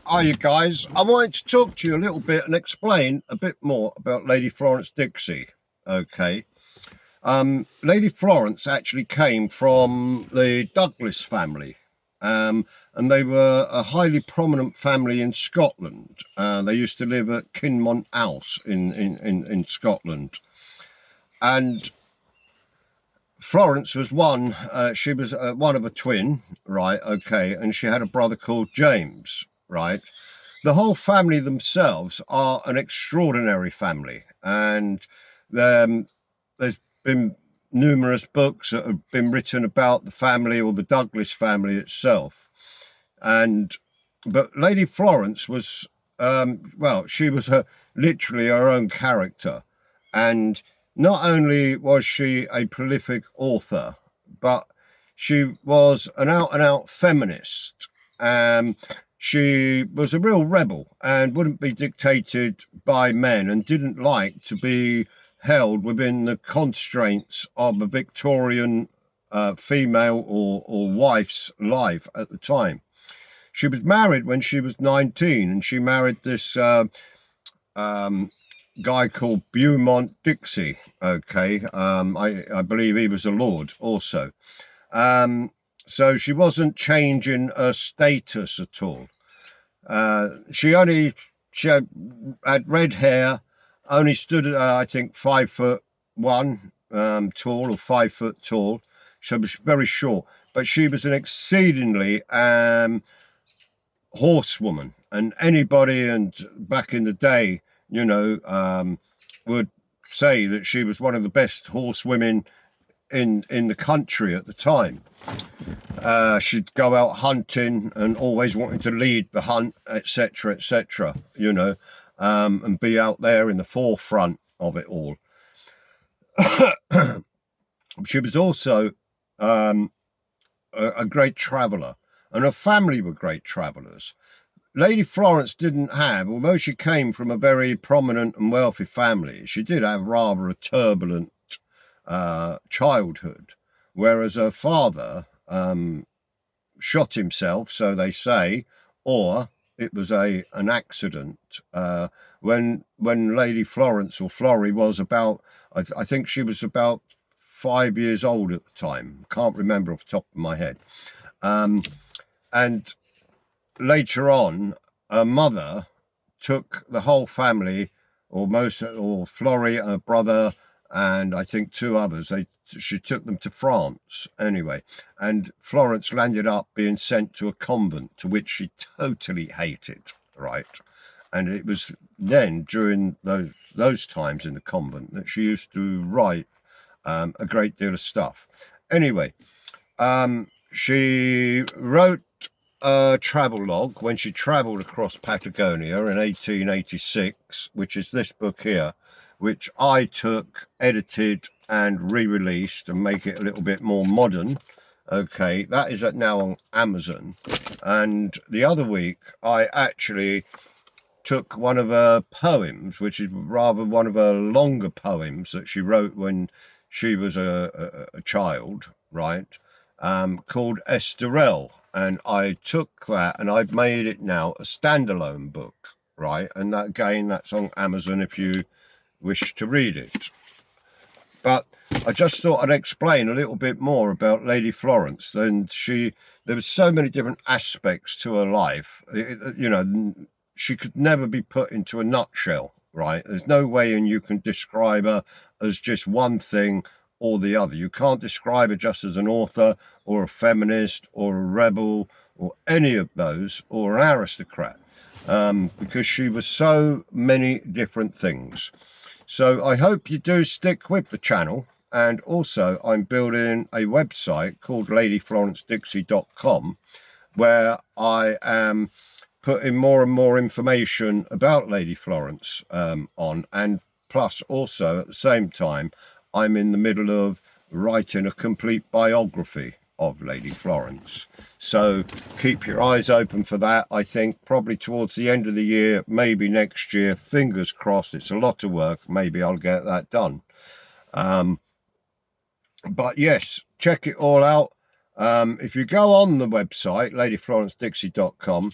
Hi, you guys. I wanted to talk to you a little bit and explain a bit more about Lady Florence Dixie. Okay. Lady Florence actually came from the Douglas family, and they were a highly prominent family in Scotland. They used to live at Kinmont House in Scotland. And Florence was one, she was one of a twin, right? Okay. And she had a brother called James, right? The whole family themselves are an extraordinary family, and there's been numerous books that have been written about the family or the Douglas family itself. But Lady Florence was, well, she was literally her own character, and not only was she a prolific author, but she was an out-and-out feminist. Um, she was a real rebel and wouldn't be dictated by men and didn't like to be held within the constraints of a Victorian female or wife's life at the time. She was married when she was 19, and she married this guy called Beaumont Dixie. Okay, I believe he was a lord also. So she wasn't changing her status at all. She had red hair, only stood at I think 5'1" tall or 5 foot tall. She was very short, but she was an exceedingly horsewoman, and anybody and back in the day, would say that she was one of the best horsewomen in the country at the time. She'd go out hunting and always wanted to lead the hunt, etc., etc., and be out there in the forefront of it all. She was also a great traveller, and her family were great travellers. Lady Florence didn't have, although she came from a very prominent and wealthy family, she did have rather a turbulent childhood, whereas her father shot himself, so they say, or it was an accident. When Lady Florence or Florrie was about, I think she was about 5 years old at the time. Can't remember off the top of my head. And later on, her mother took the whole family, or Florrie, her brother, and I think two others. She took them to France anyway, and Florence landed up being sent to a convent, to which she totally hated, right? And it was then during those times in the convent that she used to write a great deal of stuff. Anyway, she wrote a travel log when she travelled across Patagonia in 1886, which is this book here, which I took, edited and re-released and make it a little bit more modern. Okay, that is now on Amazon. And the other week I actually took one of her poems, which is rather one of her longer poems that she wrote when she was a child, right, called Esterelle, and I took that and I've made it now a standalone book, right? And that, again, that's on Amazon if you wish to read it. But I just thought I'd explain a little bit more about Lady Florence. And there was so many different aspects to her life. She could never be put into a nutshell, right? There's no way and you can describe her as just one thing or the other. You can't describe her just as an author or a feminist or a rebel or any of those, or an aristocrat, because she was so many different things. So I hope you do stick with the channel. And also I'm building a website called ladyflorencedixie.com, where I am putting more and more information about Lady Florence on, and plus also at the same time I'm in the middle of writing a complete biography of Lady Florence. So keep your eyes open for that. I think probably towards the end of the year, maybe next year, fingers crossed. It's a lot of work. Maybe I'll get that done. But yes, check it all out. If you go on the website, ladyflorencedixie.com,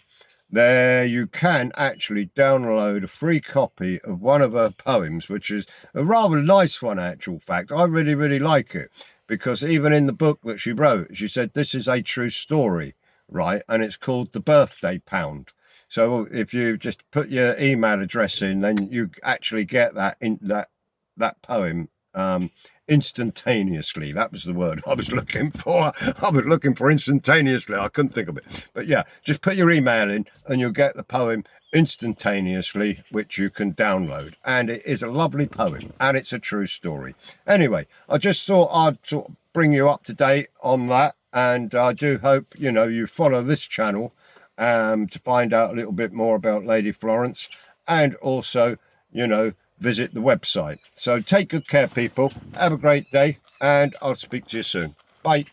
there you can actually download a free copy of one of her poems, which is a rather nice one, actual fact. I really, really like it, because even in the book that she wrote, she said this is a true story, right? And it's called The Birthday Pound. So if you just put your email address in, then you actually get that poem instantaneously. That was the word I was looking for. I was looking for instantaneously. I couldn't think of it. But yeah, just put your email in and you'll get the poem instantaneously, which you can download. And it is a lovely poem and it's a true story. Anyway, I just thought I'd sort of bring you up to date on that. And I do hope, you know, you follow this channel to find out a little bit more about Lady Florence, and also, you know, visit the website. So take good care, people. Have a great day, and I'll speak to you soon. Bye.